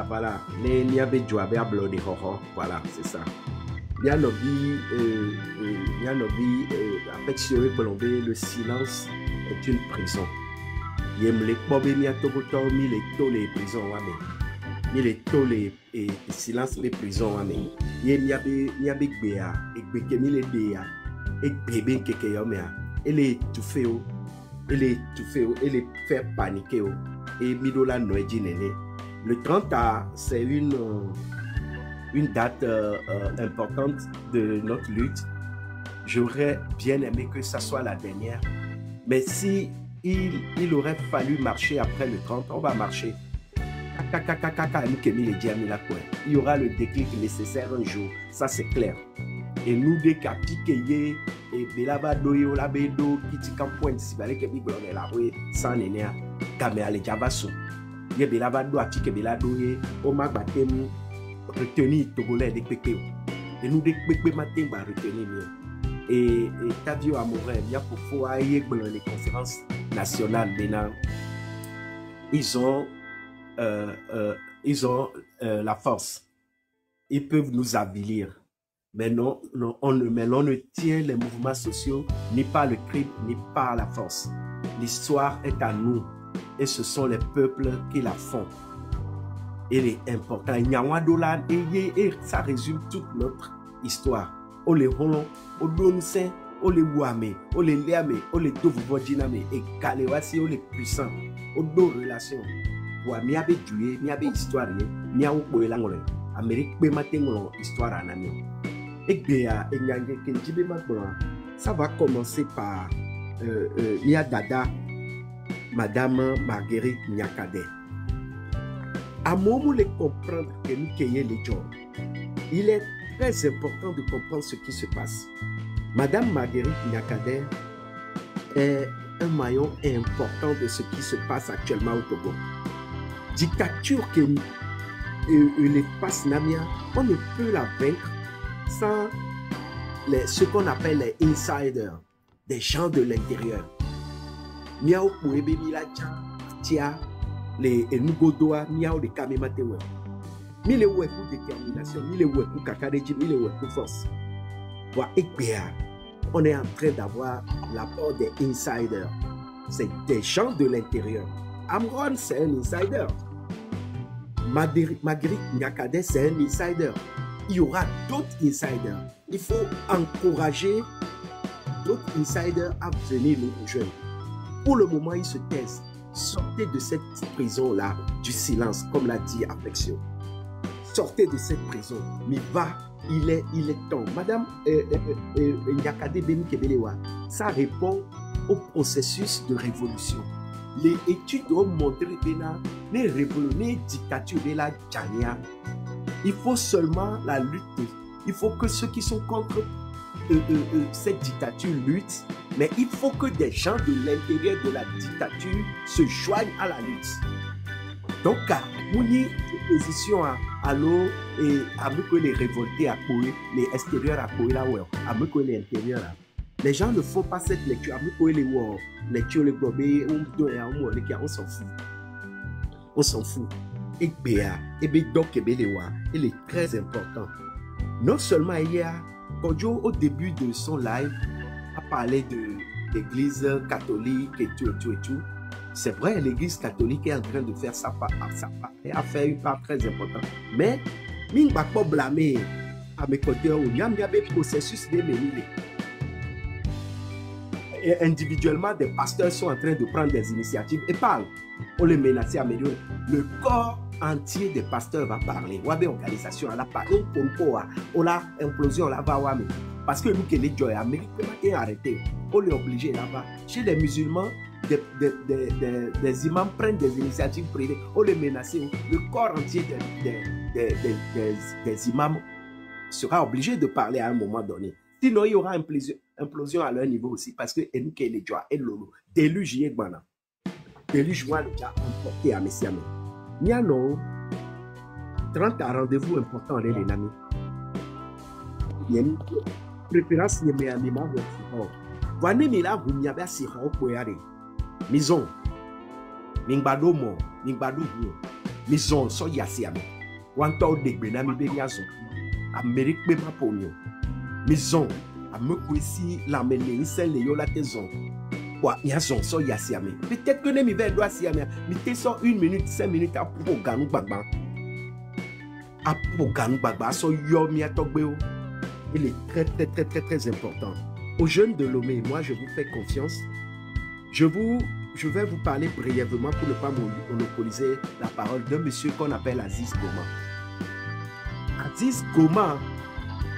Voilà. Les Niabe Jouabe Ablodé, voilà, c'est ça. Yanobi, avec Chéri Colombé, le silence est une prison. Yemle Bobé Miatoboto, les prisons, les silence, les prisons, Yemiabe Gbea, et Bekemile Dea, et Bébé Kekeyomea, et les Tufeo, et les faire paniquer, et Midola Noedji Nene. Le 30 A, c'est une date importante de notre lutte. J'aurais bien aimé que ça soit la dernière. Mais si il aurait fallu marcher après le 30, on va marcher. Il y aura le déclic nécessaire un jour. Ça, c'est clair. Et nous, des capikeye, et Belava Doyo, la Bedo, Kitikan Point, si vous avez la rue, sans nénéa, Kamea le Javasso. Il y a Belava Do, Atike Beladoye, Omar Batemu. Retenir Togolais des Pépé. Et nous, des Pépé matin, va retenir. Et Tavio Amouré, il y a pour les conférences nationales Bénin. Ils ont la force. Ils peuvent nous avilir. Mais non, on ne tient les mouvements sociaux ni par le crime, ni par la force. L'histoire est à nous. Et ce sont les peuples qui la font. Il est important. Et ça résume toute notre histoire. On les Holon, on donne saint, on les Wame, on les Léame, on les Dovvodiname, et Kalewasi, on les puissants. On donne relations. Pour miabe Djouye, miabe histoire, miabe Boelangole. Amérique, Bématémon, histoire en ami. Et Béa, et Nyangé, Kenjibe Makbolan. Ça va commencer par Mia Dada, Madame Marguerite Nyakade. À moment de comprendre que nous cueillons les gens, il est très important de comprendre ce qui se passe. Madame Marguerite Nyakade est un maillon important de ce qui se passe actuellement au Togo. Dictature que les passe Namia, on ne peut la vaincre sans ce qu'on appelle les insiders, des gens de l'intérieur. Miao Pouebe Milacha, Tia, les Nugodoa, Miao de Kamematewe. Mille Wekou détermination, mille Wekou Kakadeji, mille Wekou force. On est en train d'avoir l'apport des insiders. C'est des gens de l'intérieur. Amron, c'est un insider. Marguerite Nyakade, c'est un insider. Il y aura d'autres insiders. Il faut encourager d'autres insiders à venir nous rejoindre. Pour le moment, ils se taisent. Sortez de cette prison-là du silence, comme l'a dit Affection. Sortez de cette prison. Mais va, il est temps. Madame Nyakade Beni Kebelewa, ça répond au processus de révolution. Les études ont montré que les révolutions, les dictatures de la Djania, il faut seulement la lutte. Il faut que ceux qui sont contre cette dictature luttent, mais il faut que des gens de l'intérieur de la dictature se joignent à la lutte. Donc, nous avons une position à l'eau et à me que les révoltés à courir, les extérieurs à courir là, à me que les intérieurs là. Les gens ne font pas cette lecture, à me que les lecture, les globés, on s'en fout. On s'en fout. Et Béa, et Bédok, et Béléwa, il est très important. Non seulement hier, Kodjo, au début de son live, a parlé de l'église catholique et tout. C'est vrai, l'église catholique est en train de faire sa part, et a fait une part très importante. Mais, il ne va pas blâmer à mes côtés, il y a un processus de ménile. individuellement, des pasteurs sont en train de prendre des initiatives et parlent. On les menace à améliorer. Le corps entier des pasteurs va parler. Ou bien organisation, on a parlé, on a implosion, on va parce que nous, que les gens américains sont arrêtés. On les oblige là-bas. Chez les musulmans, des imams prennent des initiatives privées. On les menace. Le corps entier des imams sera obligé de parler à un moment donné. Sinon, il y aura implosion à leur niveau aussi parce que nous, que les gens, et lolo, déluge, y est bana. Déluge, moi, le gars, emporté à Messiamé. Il y a 30 rendez-vous importants, les amis. Il y a une préférence, il y a un animal. Voilà, mais là, vous n'y avez pas pour y aller. Maison, Mingbado mo, Mingbado vous, maison, so yasiame. Wanto de benami benyazo. Amérique bema ponyo. Maison, à me couici la mêlée, celle de yola taison. Quoi, yazon, so yasiame. Peut-être que ne m'y va doit siame. Mais t'es sur 1 minute, 5 minutes à pour ganou bagba. À pour ganou bagba, so yomi à togbeo. Il est très important. Aux jeunes de Lomé, moi je vous fais confiance. Je vais vous parler brièvement pour ne pas monopoliser la parole d'un monsieur qu'on appelle Aziz Goma. Aziz Goma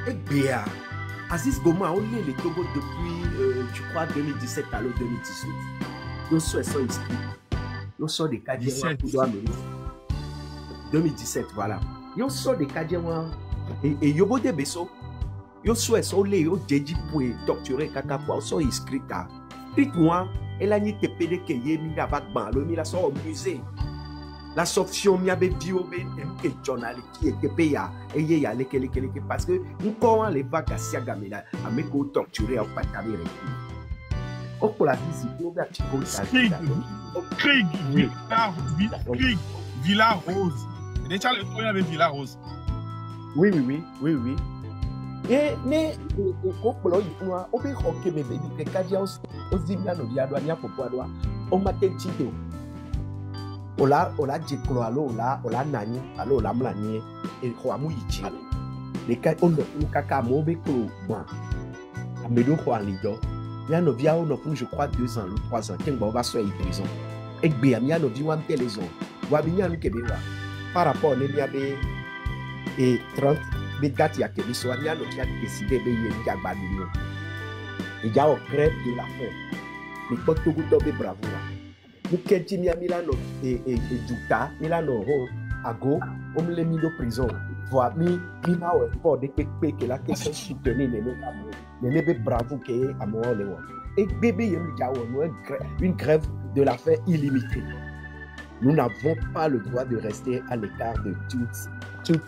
est bien. Aziz Goma, on est le Togo depuis, je crois, 2017 à 2018. Nous sommes inscrits. Nous sommes des Kadiens. 2017, voilà. Nous sommes des Kadiens. Et Yobo de Besso. Yo souhaite solé yo jeji pour doctorer kaka pour so inscrit à dites-moi elle a ni tepede que yemi na bagban le mi la so au musée la option mi abe bio be que journal qui était payé et y a les parce que nous comment les vacances gamela ameko doctorer au patamire au pour la visite au ba chico Craig Villa Rose déjà le tour avec Villa Rose oui et mais au polo il faut au be hockey me be que kadia au zimia no dia doania popo doa o matechito ola jiklo alo ola nani alo ola mlani e ko amu yichi les cas on no kaka mo be ko bon amedo ko alido ya no via on pour je crois 2 ans ou 3 ans ken ba va so prison e gbe amia no vi wan télévision wa binya nu kebe wa par rapport ne bia be et 30 date ya que so ya no kia décidé be ye ya gbaduro il y a au crève de la faim mais pas tout be bravo là nous kenti mi Milano et Juta Milano ho ago on le mis de prison voir mi ma o pour de pepe que la question soutenir ne be bravo que à moi le et bébé yem ya une grève de la faim illimitée. Nous n'avons pas le droit de rester à l'écart de toute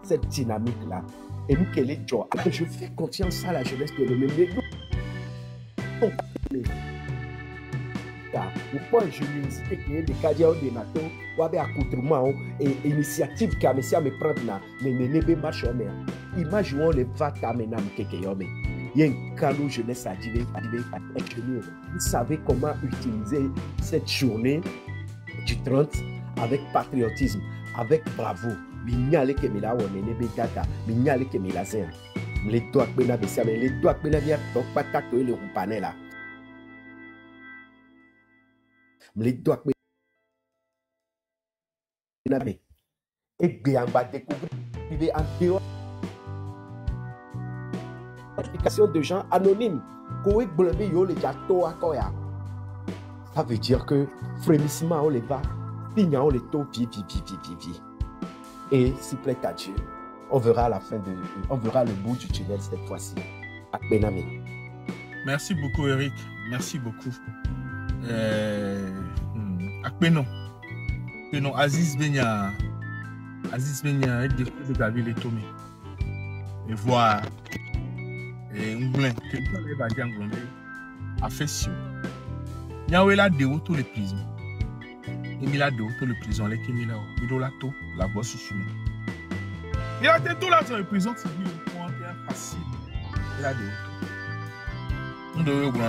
cette dynamique-là. Et nous, quel est Joe? Je fais confiance à la jeunesse de l'homme. Pourquoi je me dis que les cadres de NATO ou avec accoutrement et initiative qui a mis à me prendre là, les nébé marchent en mer. Imaginons les vata menam kekeyome. Il y a un canot jeunesse à dire, vous savez comment utiliser cette journée du 30 avec patriotisme, avec bravo. Mignale que me la wone ne be data, mignale que me la zen. Les doigts que na besia, mais les doigts que na via donc pas tac que le roupané là. Les doigts que na be. Et bien ba découvrir en dehors. Application de gens anonymes. Koé blabé yo le jato akoya. Ça veut dire que frémissement on les va, pignan on les taux vie. Et s'il plaît à Dieu, on verra on verra le bout du tunnel cette fois-ci. À Benami. Merci beaucoup Eric, merci beaucoup. Akpenon, Aziz Benya est défait de Gabriel Tomé. Et voir Ngoulin, quelqu'un va dire Ngoulin, a fait si. Il y a eu là de tous les prisons. Il a de tous les prisons, les Kémila, il a tout, la bosse sous nous. Il a tout là sur les prisons, c'est lui, le point facile. Il a de tout.